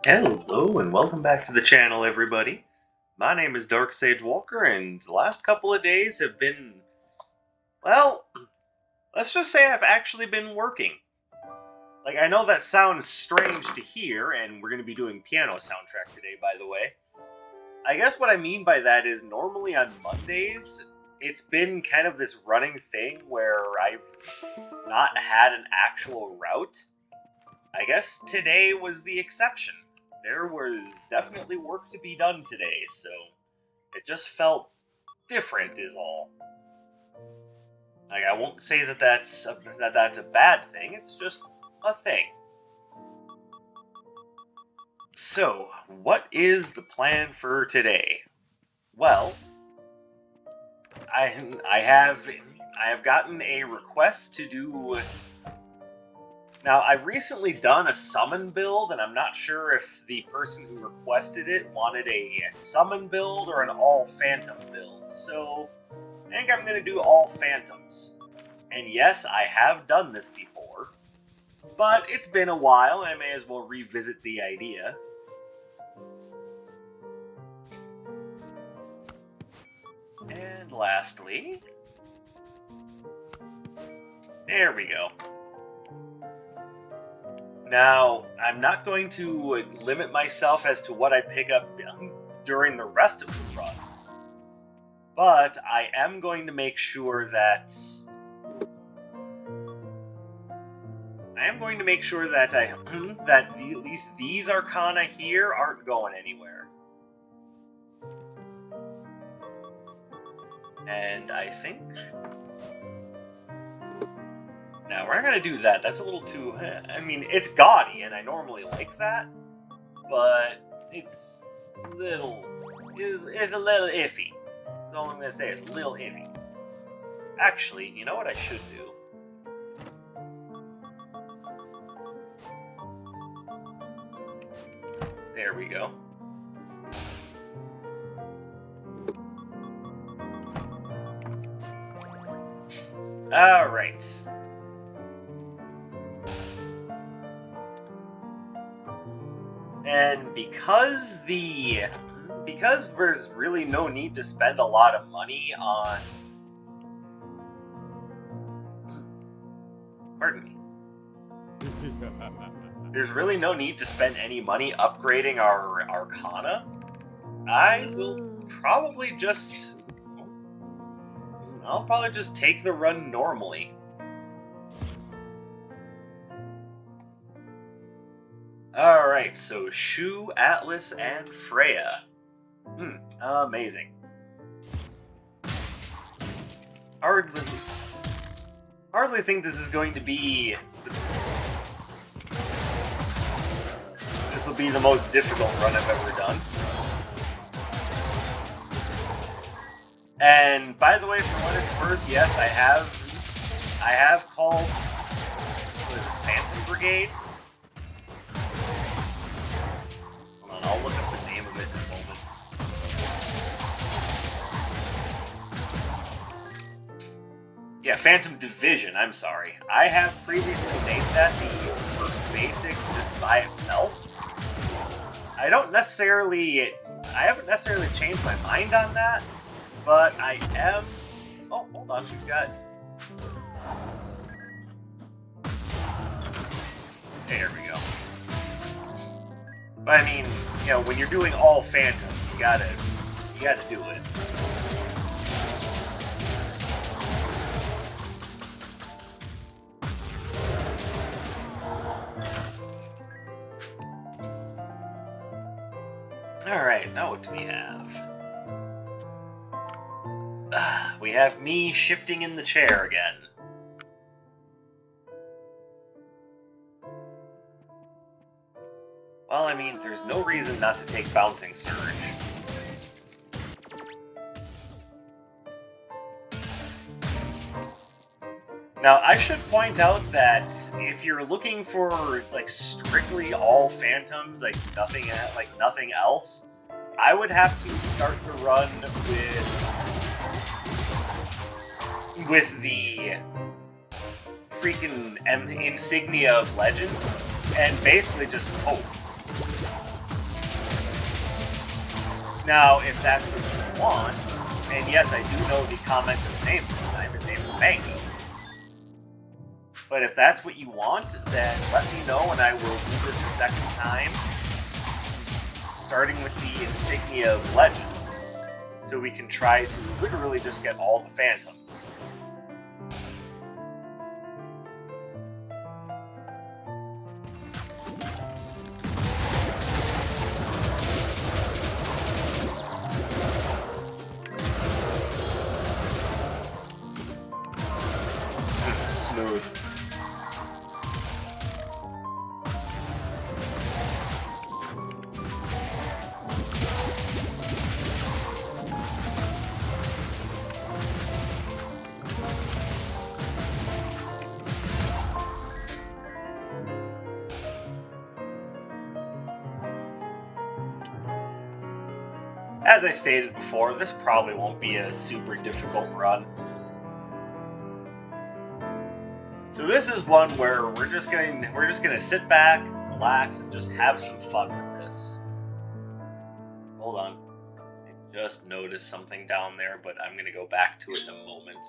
Hello and welcome back to the channel, everybody. My name is Dark Sage Walker, and the last couple of days have been, well, let's just say I've actually been working. Like, I know that sounds strange to hear, and we're going to be doing piano soundtrack today, by the way. I guess what I mean by that is normally on Mondays, it's been kind of this running thing where I've not had an actual route. I guess today was the exception. There was definitely work to be done today, so it just felt different is all. Like, I won't say that that's a bad thing, it's just a thing. So, what is the plan for today? Well, I have gotten a request to do. Now, I've recently done a summon build, and I'm not sure if the person who requested it wanted a summon build or an all-phantom build, so I think I'm going to do all phantoms. And yes, I have done this before, but it's been a while, and I may as well revisit the idea. And lastly, there we go. Now, I'm not going to limit myself as to what I pick up during the rest of the run, but I am going to make sure that that at least these arcana here aren't going anywhere. And I think now we're not gonna do that. That's a little too. I mean, it's gaudy, and I normally like that, but it's a little iffy. That's all I'm gonna say. It's a little iffy. Actually, you know what I should do? There we go. All right. And because there's really no need to spend a lot of money on, pardon me. There's really no need to spend any money upgrading our arcana. I will probably just I'll probably just take the run normally. Alright, so Shu, Atlas, and Freya. Amazing. Hardly think this is going to be... This will be the most difficult run I've ever done. And by the way, for what it's worth, yes, I have called Phantom Brigade. Hold on, I'll look up the name of it in a moment. Yeah, Phantom Division, I'm sorry. I have previously made that the first basic just by itself. I haven't necessarily changed my mind on that, but I am... Oh, hold on, we've got... There we go. But I mean, you know, when you're doing all phantoms, you gotta do it. Alright, now what do we have? We have me shifting in the chair again. Well, I mean, there's no reason not to take Bouncing Surge. Now, I should point out that if you're looking for like strictly all phantoms, like nothing else, I would have to start the run with the freaking insignia of legend and basically just hope. Now, if that's what you want, and yes, I do know the commenter's name this time, his name is Banky. But if that's what you want, then let me know and I will do this a second time, starting with the Insignia of Legend, so we can try to literally just get all the Phantoms. Smooth. As I stated before, this probably won't be a super difficult run. So this is one where we're just gonna sit back, relax, and just have some fun with this. Hold on. I just noticed something down there, but I'm gonna go back to it in a moment.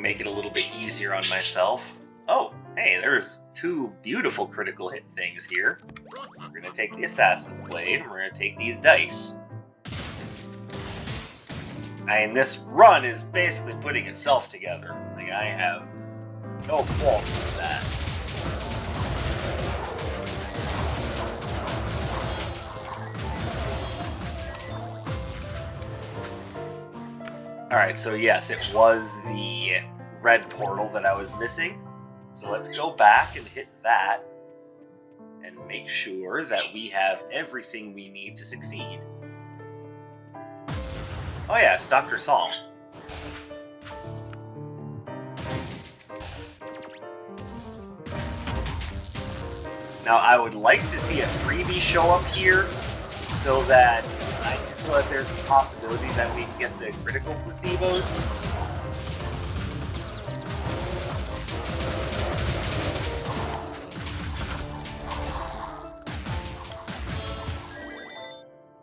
Make it a little bit easier on myself. Oh, hey, there's two beautiful critical hit things here. We're going to take the Assassin's Blade, and we're going to take these dice. And this run is basically putting itself together. Like, I have no qualms with that. Alright, so yes, it was the red portal that I was missing. So let's go back and hit that and make sure that we have everything we need to succeed. Oh yeah, it's Dr. Song. Now I would like to see a freebie show up here so that there's a possibility that we can get the critical placebos.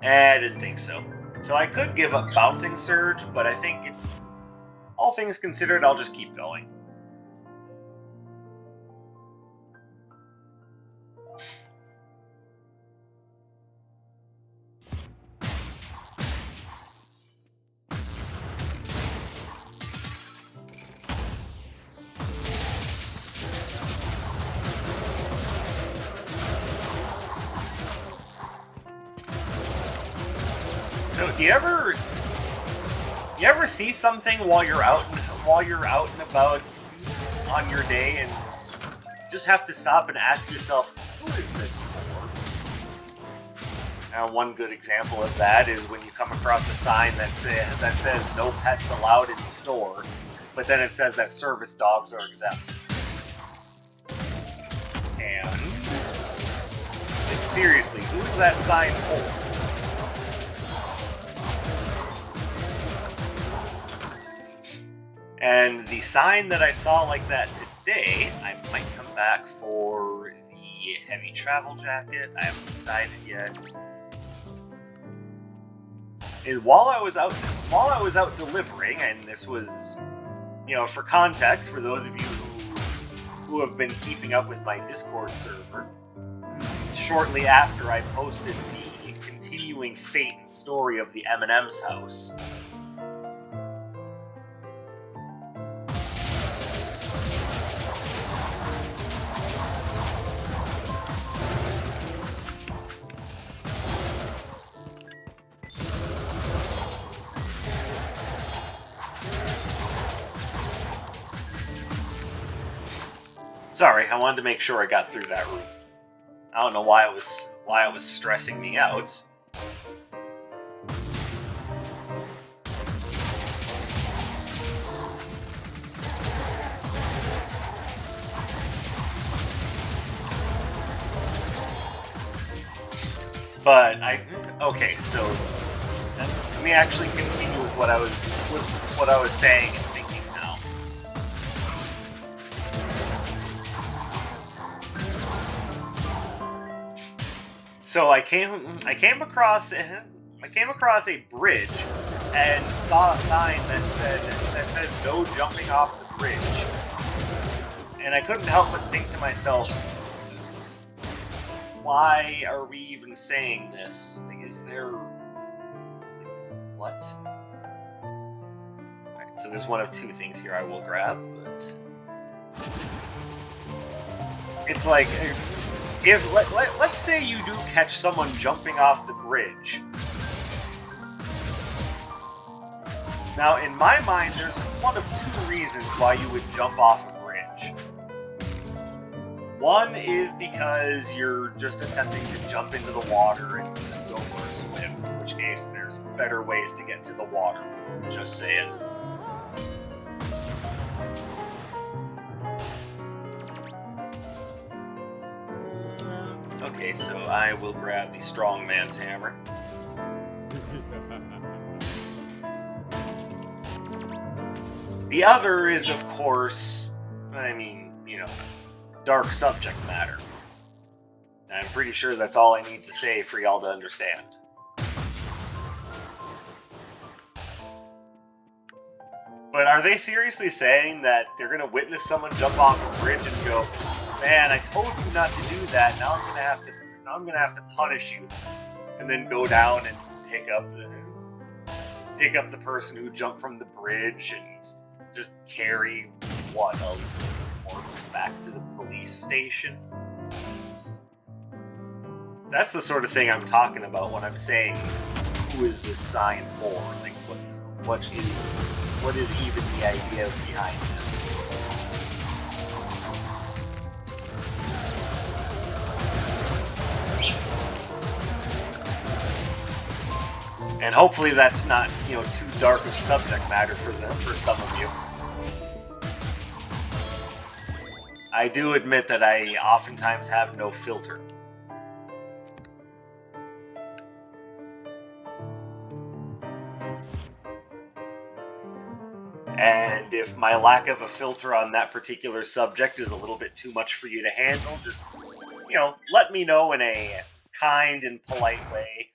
I didn't think so. So I could give up Bouncing Surge, but I think, all things considered, I'll just keep going. So, do you ever see something while you're out and about on your day and just have to stop and ask yourself, who is this for? Now, one good example of that is when you come across a sign that says no pets allowed in store, but then it says that service dogs are exempt. And like, seriously, who is that sign for? And the sign that I saw like that today, I might come back for the heavy travel jacket. I haven't decided yet. And while I was out delivering, and this was, for context, for those of you who have been keeping up with my Discord server, shortly after I posted the continuing fate and story of the M&M's house. Sorry, I wanted to make sure I got through that room. I don't know why it was stressing me out. But okay, so let me actually continue with what I was saying and thinking now. So I came across a bridge and saw a sign that said no jumping off the bridge. And I couldn't help but think to myself, why are we even saying this? Like, is there... what? Alright, so there's one of two things here I will grab, but... it's like, if, let's say you do catch someone jumping off the bridge. Now, in my mind, there's one of two reasons why you would jump off a bridge. One is because you're just attempting to jump into the water and just go for a swim, in which case there's better ways to get to the water. Just saying. Okay, so I will grab the strongman's hammer. The other is, of course, I mean, you know, dark subject matter. I'm pretty sure that's all I need to say for y'all to understand. But are they seriously saying that they're gonna witness someone jump off a bridge and go, "Man, I told you not to do that. Now I'm gonna have to punish you," and then go down and pick up the person who jumped from the bridge and just carry a corpse back to the police station? That's the sort of thing I'm talking about when I'm saying, who is this sign for? Like, what is even the idea behind this? And hopefully that's not, you know, too dark of subject matter for some of you. I do admit that I oftentimes have no filter. And if my lack of a filter on that particular subject is a little bit too much for you to handle, just, you know, let me know in a kind and polite way.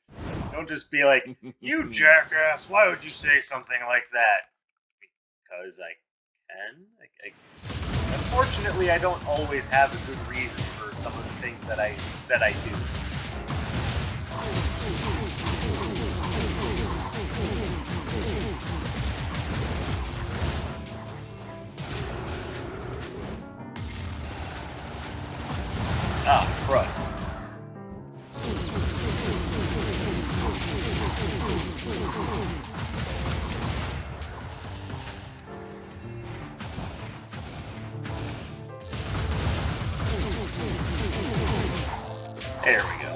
Don't just be like, "You jackass, why would you say something like that?" Because I can. Unfortunately, I don't always have a good reason for some of the things that I do. Ah, crud. There we go.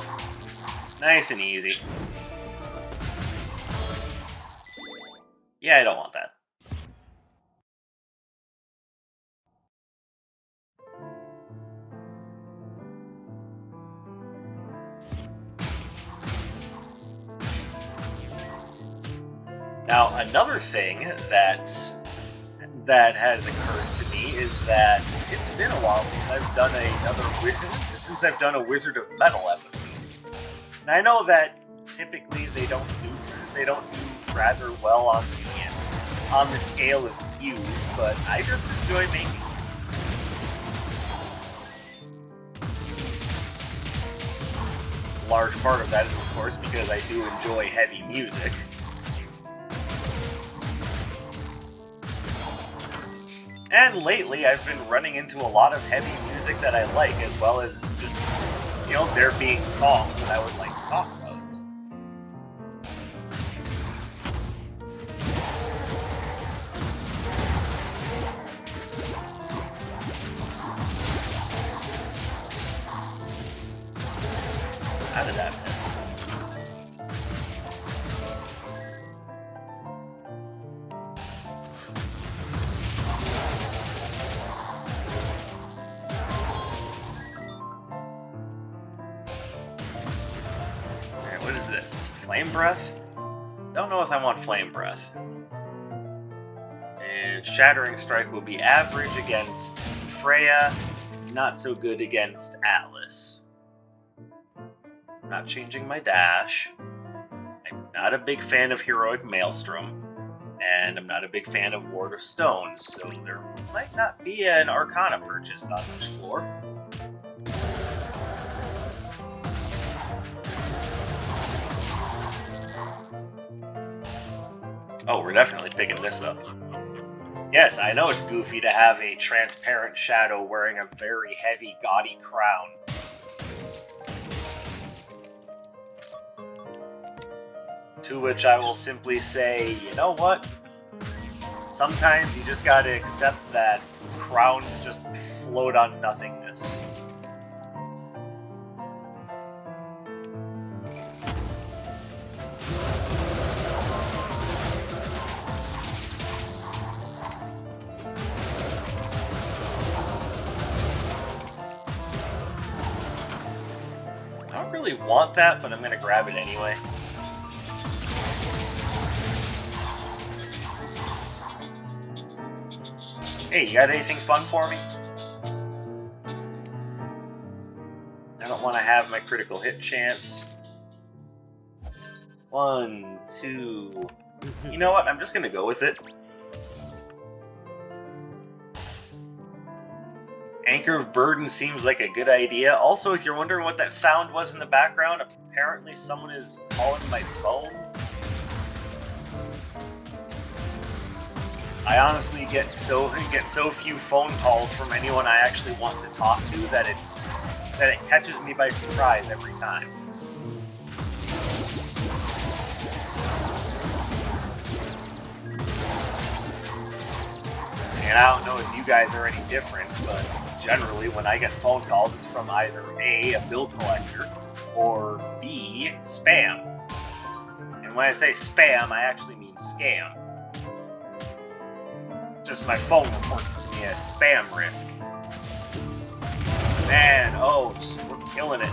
Nice and easy. Yeah, I don't want that. Now, another thing that has occurred to me is that it's been a while since I've done a Wizard of Metal episode. And I know that typically they don't do rather well on the scale of views, but I just enjoy making them. A large part of that is, of course, because I do enjoy heavy music. And lately, I've been running into a lot of heavy music that I like, as well as just, you know, there being songs that I would like to talk about. How did that miss? this? Flame Breath? Don't know if I want Flame Breath. And Shattering Strike will be average against Freya, not so good against Atlas. Not changing my dash. I'm not a big fan of Heroic Maelstrom, and I'm not a big fan of Ward of Stones, so there might not be an Arcana purchase on this floor. Oh, we're definitely picking this up. Yes, I know it's goofy to have a transparent shadow wearing a very heavy, gaudy crown. To which I will simply say, you know what? Sometimes you just gotta accept that crowns just float on nothingness. I don't really want that, but I'm gonna grab it anyway. Hey, you got anything fun for me? I don't want to have my critical hit chance. 1, 2... You know what? I'm just gonna go with it. Anchor of Burden seems like a good idea. Also, if you're wondering what that sound was in the background, apparently someone is calling my phone. I honestly get so few phone calls from anyone I actually want to talk to that it catches me by surprise every time. And I don't know if you guys are any different, but generally when I get phone calls, it's from either A, a bill collector, or B, spam. And when I say spam, I actually mean scam. Just my phone reports to me as spam risk. Man, oh, we're killing it.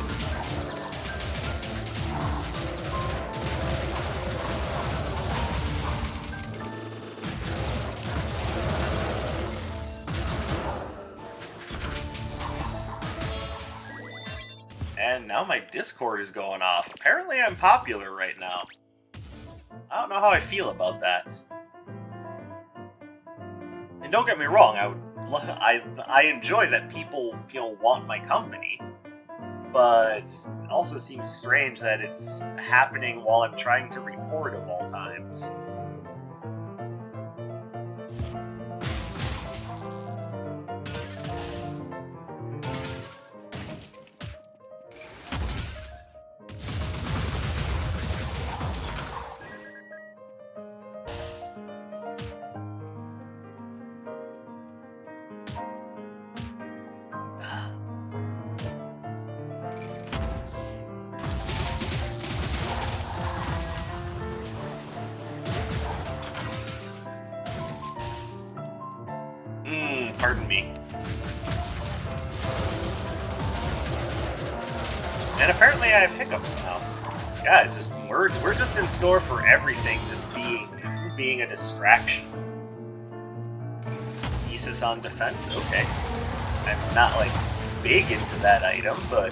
And now my Discord is going off. Apparently I'm popular right now. I don't know how I feel about that. And don't get me wrong, I enjoy that people, want my company, but it also seems strange that it's happening while I'm trying to report of all times. Pardon me. And apparently I have hiccups now. Yeah, it's just we're just in store for everything just being a distraction. Thesis on defense, okay. I'm not like big into that item, but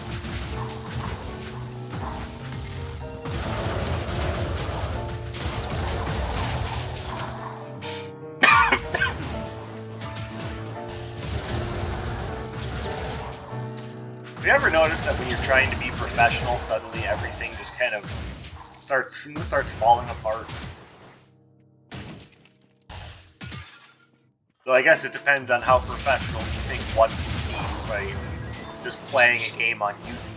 have you ever noticed that when you're trying to be professional, suddenly everything just kind of starts falling apart? So I guess it depends on how professional you think one can be by just playing a game on YouTube.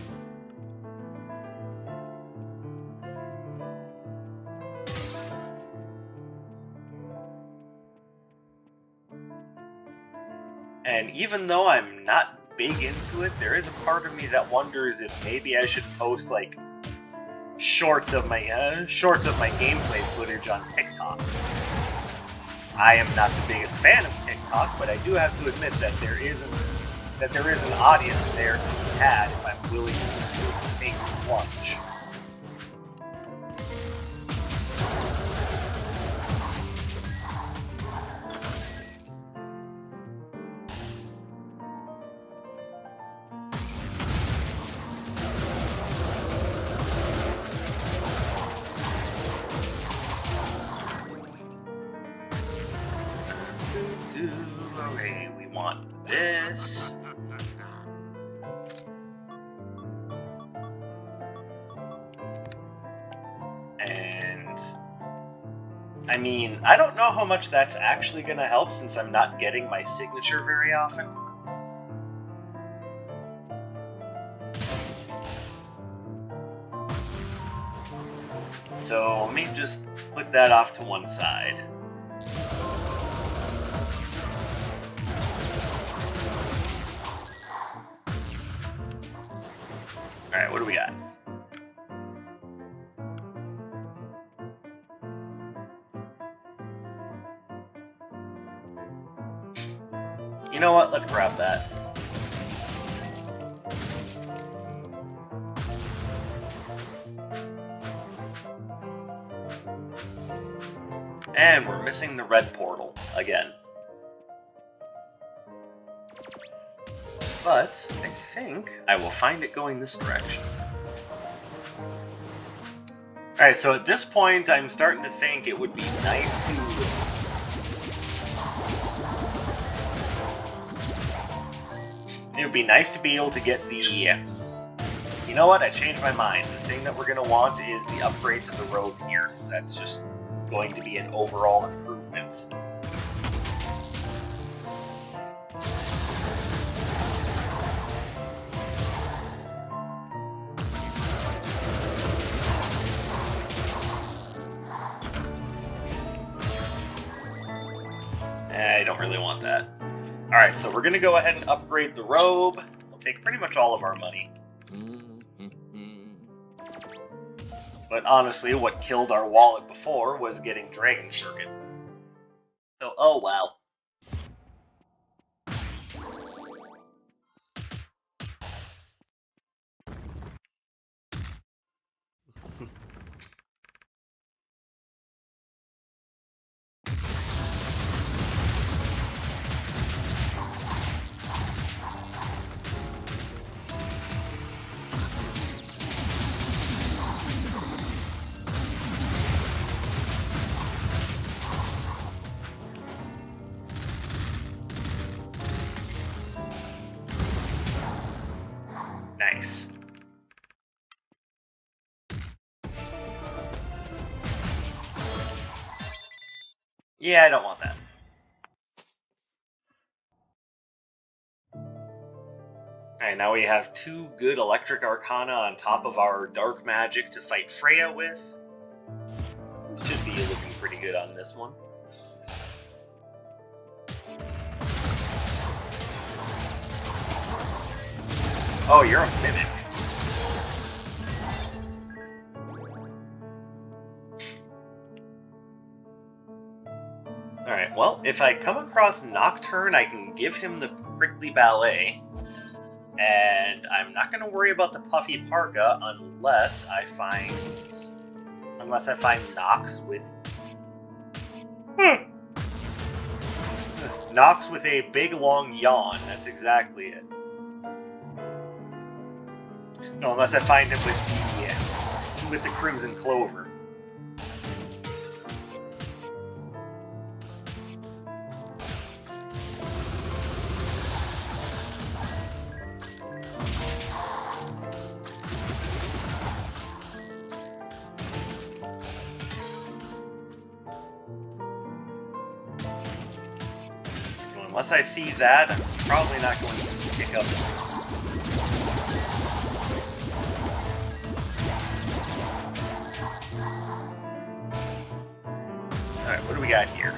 And even though I'm not big into it, there is a part of me that wonders if maybe I should post like shorts of my gameplay footage on TikTok. I am not the biggest fan of TikTok, but I do have to admit that there is an audience there to be had if I'm willing to take the plunge. this. And I mean, I don't know how much that's actually going to help since I'm not getting my signature very often. So let me just put that off to one side. Alright, what do we got? You know what? Let's grab that. And we're missing the red portal again. But I think I will find it going this direction. Alright, so at this point I'm starting to think it would be nice to... It would be nice to be able to get the... You know what? I changed my mind. The thing that we're going to want is the upgrade to the road here. That's just going to be an overall improvement. I don't really want that. Alright, so we're going to go ahead and upgrade the robe. We'll take pretty much all of our money. But honestly, what killed our wallet before was getting Dragon Circuit. So, oh wow. Nice. Yeah, I don't want that. Alright, now we have 2 good Electric Arcana on top of our Dark Magic to fight Freya with. Should be looking pretty good on this one. Oh, you're a Mimic. Alright, well, if I come across Nocturne, I can give him the Prickly Ballet. And I'm not going to worry about the Puffy Parka unless I find Nox with... Nox with a big long yawn, that's exactly it. No, unless I find him with the Crimson Clover. Unless I see that, I'm probably not going to pick up. Alright, what do we got here?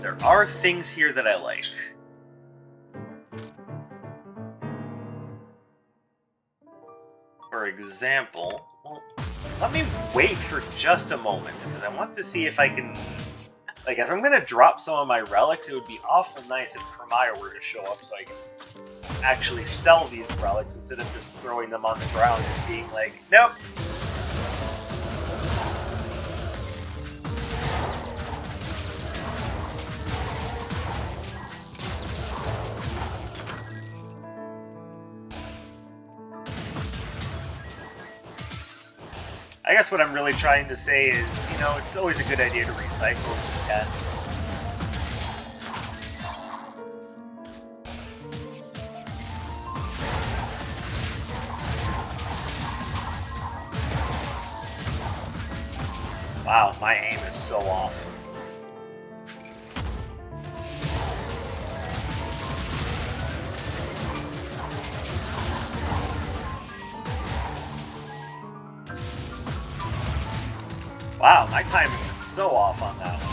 There are things here that I like. For example, well, let me wait for just a moment, because I want to see if I can... Like, if I'm going to drop some of my relics, it would be awful nice if Kremire were to show up so I can actually sell these relics instead of just throwing them on the ground and being like, nope. I guess what I'm really trying to say is, you know, it's always a good idea to recycle if you Wow, my aim is so off. Wow, my timing is so off on that one.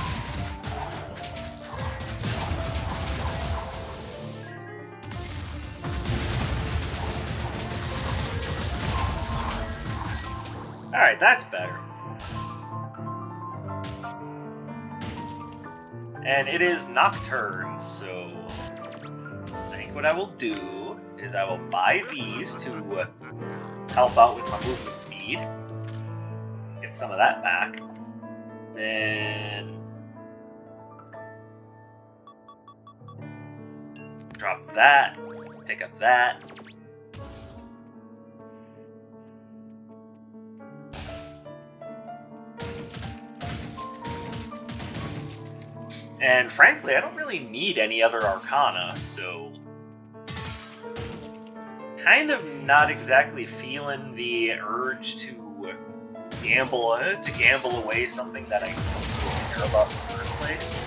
Alright, that's better. And it is Nocturne, so I think what I will do is I will buy these to help out with my movement speed. Get some of that back. Then drop that, pick up that. And frankly, I don't really need any other Arcana, so kind of not exactly feeling the urge to gamble away something that I don't really care about in the first place.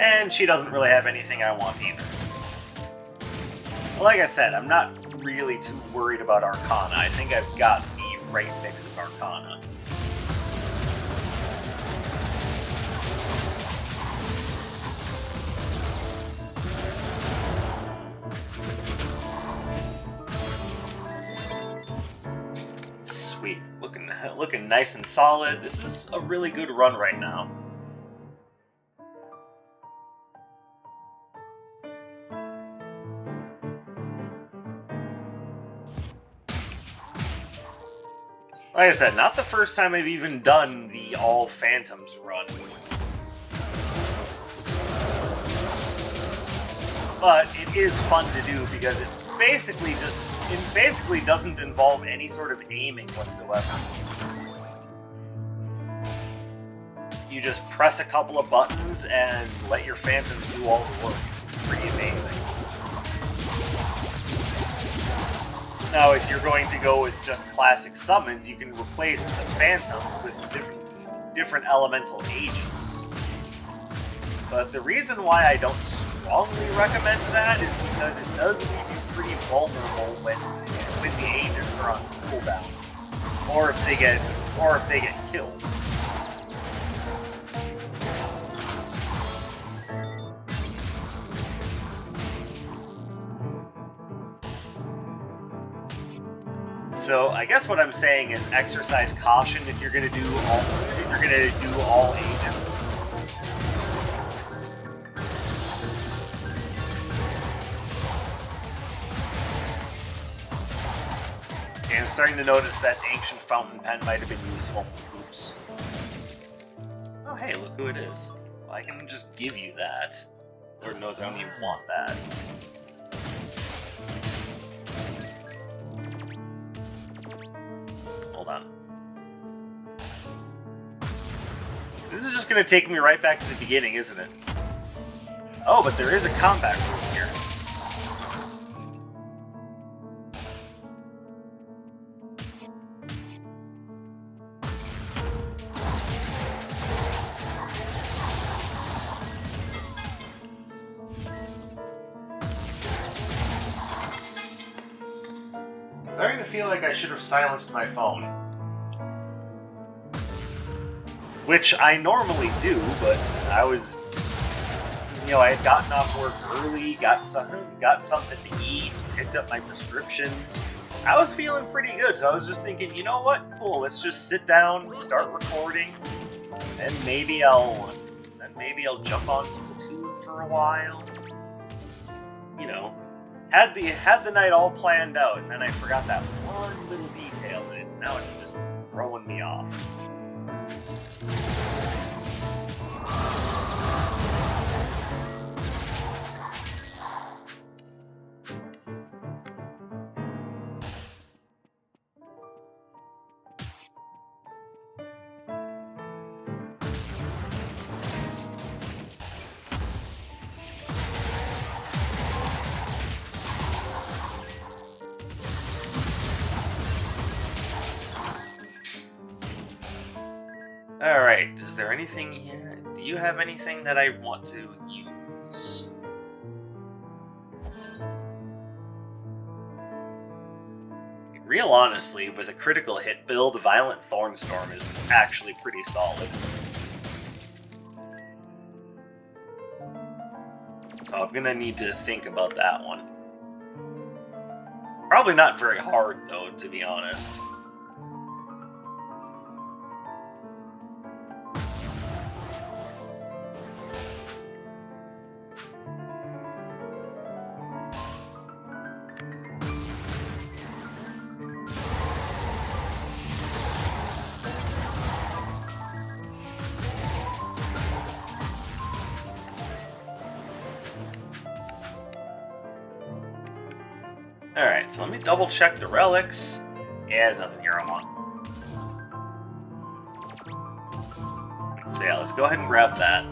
And she doesn't really have anything I want either. Like I said, I'm not really too worried about Arcana. I think I've got the right mix of Arcana. Sweet. Looking nice and solid. This is a really good run right now. Like I said, not the first time I've even done the all Phantoms run. But it is fun to do because it basically doesn't involve any sort of aiming whatsoever. You just press a couple of buttons and let your Phantoms do all the work. It's pretty amazing. Now, if you're going to go with just classic summons, you can replace the Phantoms with different elemental agents. But the reason why I don't strongly recommend that is because it does leave you pretty vulnerable when the agents are on cooldown, or if they get killed. So I guess what I'm saying is exercise caution if you're gonna do all agents. Okay, I'm starting to notice that ancient fountain pen might have been useful. Oops. Oh hey, look who it is. Well, I can just give you that. Lord knows I don't even want that. Hold on. This is just going to take me right back to the beginning, isn't it? Oh, but there is a combat room here. I'm starting to feel like I should have silenced my phone. Which I normally do, but I was, I had gotten off work early, got something to eat, picked up my prescriptions. I was feeling pretty good, so I was just thinking, you know what? Cool, let's just sit down, start recording, and maybe I'll jump on Splatoon for a while. Had the night all planned out, and then I forgot that one little detail, and now it's just throwing me off. Alright, is there anything here? Do you have anything that I want to use? Real honestly, with a critical hit build, Violent Thornstorm is actually pretty solid. So I'm gonna need to think about that one. Probably not very hard, though, to be honest. Alright, so let me double check the relics. Yeah, there's nothing here I want. So yeah, let's go ahead and grab that.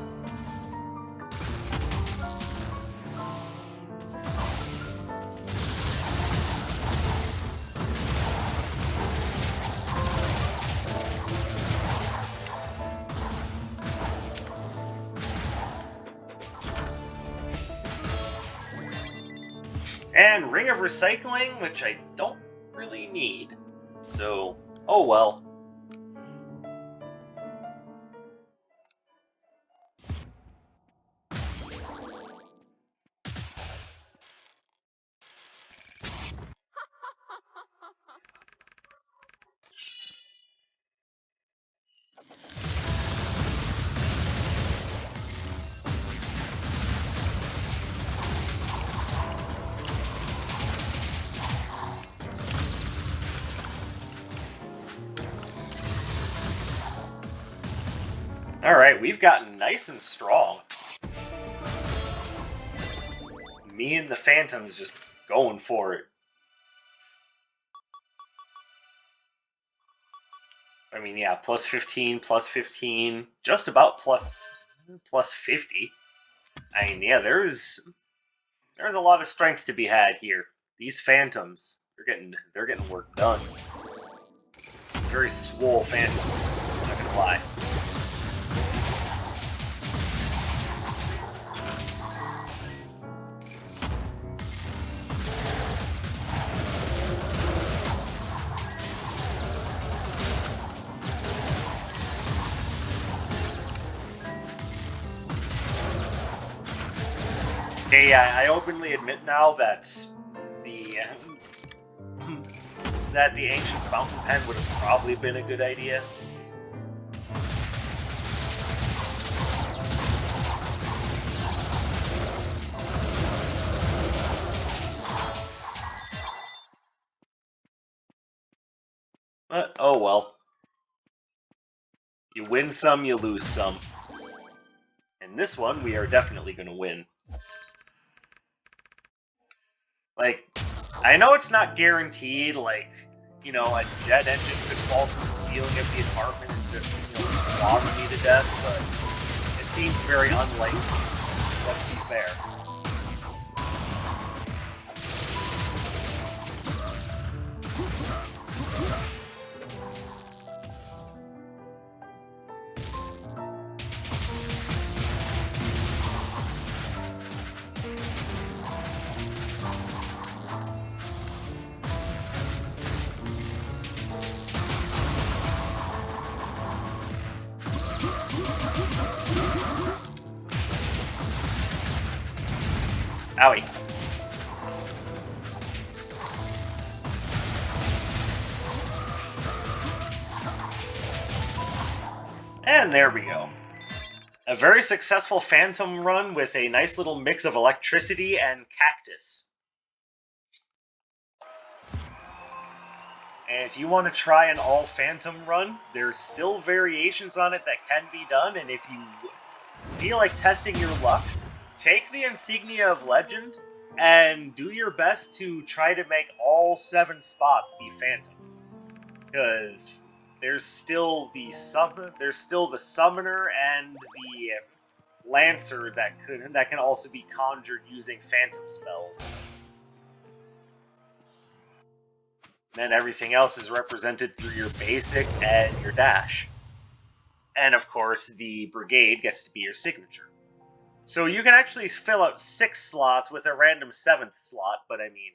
And Ring of Recycling, which I don't really need. So, oh well. Alright, we've gotten nice and strong. Me and the Phantom's just going for it. I mean, yeah, plus 15, just about plus 50. I mean, yeah, there's a lot of strength to be had here. These Phantoms, they're getting work done. Some very swole Phantoms, I'm not gonna lie. Hey, I openly admit now that the ancient fountain pen would have probably been a good idea. But oh well. You win some, you lose some. And this one, we are definitely going to win. Like, I know it's not guaranteed, like, you know, a jet engine could fall from the ceiling of the apartment and just, you know, slaughter me to death, but it seems very unlikely. Let's be fair. Owie. And there we go. A very successful Phantom run with a nice little mix of electricity and cactus. And if you want to try an all Phantom run, there's still variations on it that can be done, and if you feel like testing your luck, take the Insignia of Legend and do your best to try to make all 7 spots be Phantoms. Because there's still the Summoner and the Lancer that can also be conjured using Phantom spells. Then everything else is represented through your basic and your dash. And of course, the brigade gets to be your signature. So you can actually fill out 6 slots with a random 7th slot, but I mean,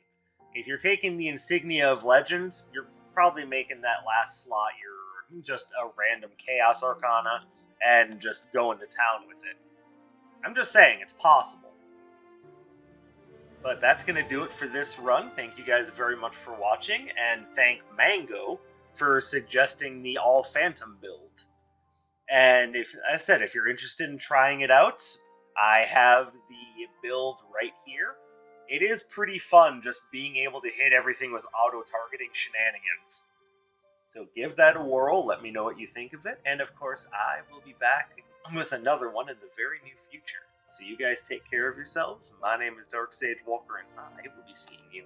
if you're taking the insignia of legend, you're probably making that last slot your just a random chaos arcana and just going to town with it. I'm just saying, it's possible. But that's going to do it for this run. Thank you guys very much for watching, and thank Mango for suggesting the all phantom build. And if I said, if you're interested in trying it out, I have the build right here. It is pretty fun just being able to hit everything with auto-targeting shenanigans. So give that a whirl, let me know what you think of it, and of course I will be back with another one in the very near future. So you guys take care of yourselves. My name is Dark Sage Walker, and I will be seeing you